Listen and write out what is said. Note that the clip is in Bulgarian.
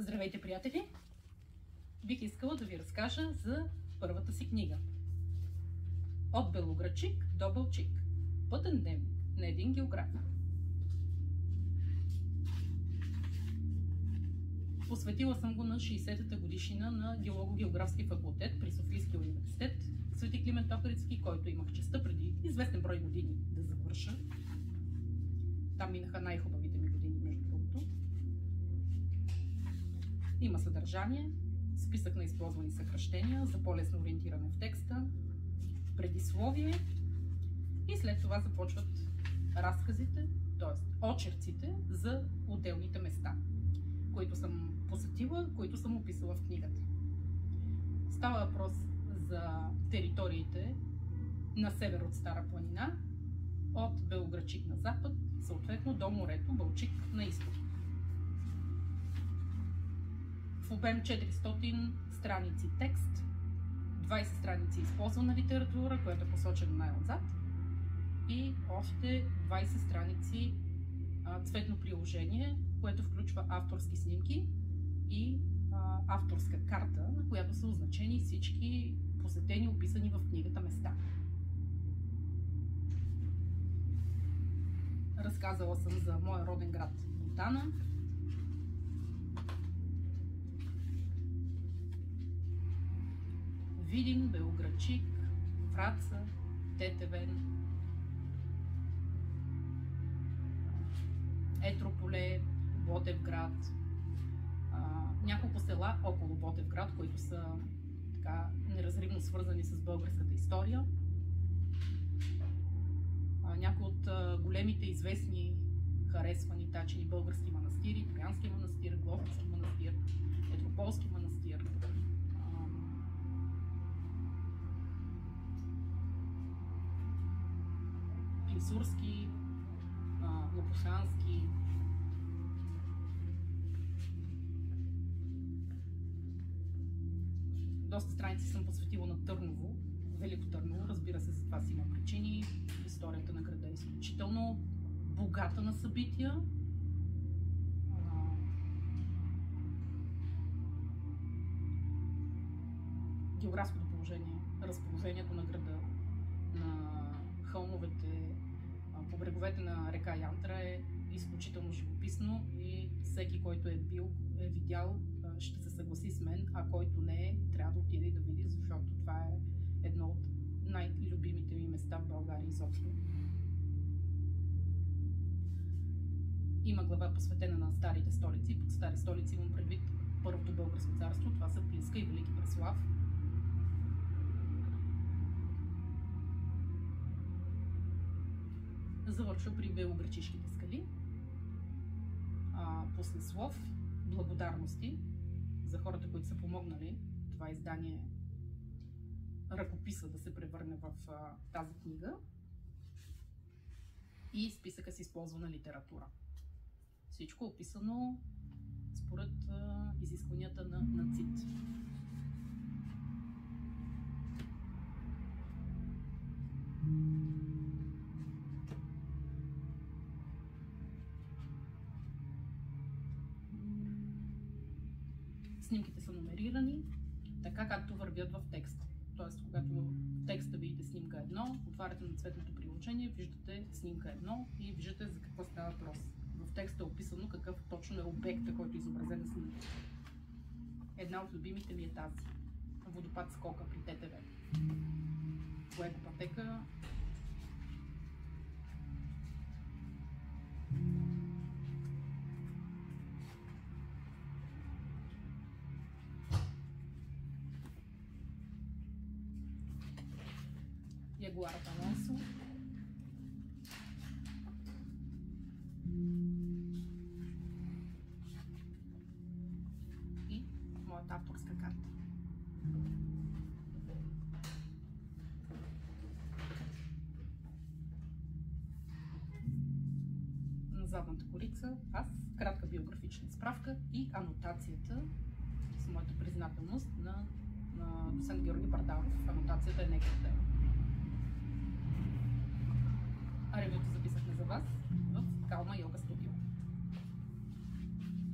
Здравейте, приятели! Бих искала да ви разкажа за първата си книга. От белоградчик до Балчик. Пътен дневник на един географ. Посветила съм го на 60-та годишнина на геолого-географски факултет при Софийския университет Свети Климент Охридски, който имах честта преди известен брой години да завърша. Там минаха най-хубавите ми години, между другото. Има съдържание, списък на използвани съкращения за по-лесно ориентиране в текста, предисловие и след това започват разказите, т.е. очерците за отделните места, които съм посетила, които съм описала в книгата. Става въпрос за териториите на север от Стара планина, от Белоградчик на запад, съответно до морето Балчик на изток. В обем 400 страници текст, 20 страници използвана литература, която е посочена най-отзад, и още 20 страници цветно приложение, което включва авторски снимки и авторска карта, на която са означени всички посетени, описани в книгата места. Разказала съм за моя роден град Монтана, Видин, Белоградчик, Враца, Тетевен, Етрополе, Ботевград, няколко села около Ботевград, които са така неразривно свързани с българската история. Някои от големите известни харесвани тачени български манастири, Троянски манастир, Глофовски манастир, Етрополски манастир, Клисурски, Лопушански, доста страници съм посветила на Търново, Велико Търново, разбира се, за това си има причини. Историята на града е изключително богата на събития. Географското положение, разположението на града, на хълмовете, по бреговете на река Янтра е изключително живописно и всеки, който е видял, ще се съгласи с мен, а който не е, трябва да отиде и да види, защото това е едно от най-любимите ми места в България изобщо. Има глава посветена на старите столици. Под стари столици имам предвид Първото българско царство. Това са Плиска и Велики Преслав. Завършва при Белоградчишките скали. Послеслов, благодарности за хората, които са помогнали това издание, ръкописа да се превърне в тази книга, и списъка с използвана литература. Всичко описано според изискванията на ЦИТ. Снимките са номерирани, така както вървят в текста. Тоест, когато в текста видите снимка 1, отваряте на цветното приложение, виждате снимка 1 и виждате за какво става въпрос. В текста е описано какъв точно е обекта, който е изобразен на снимка. Една от любимите ми е тази. Водопад Скока при Тетевен. Което пътека. Ягуарът Алонсо. И моята авторска карта. На задната корица аз, кратка биографична справка и анотацията с моята признателност на доцент Георги Бардалов. Анотацията е некратена. А ревюто записахме за вас в Калма Йога Студио.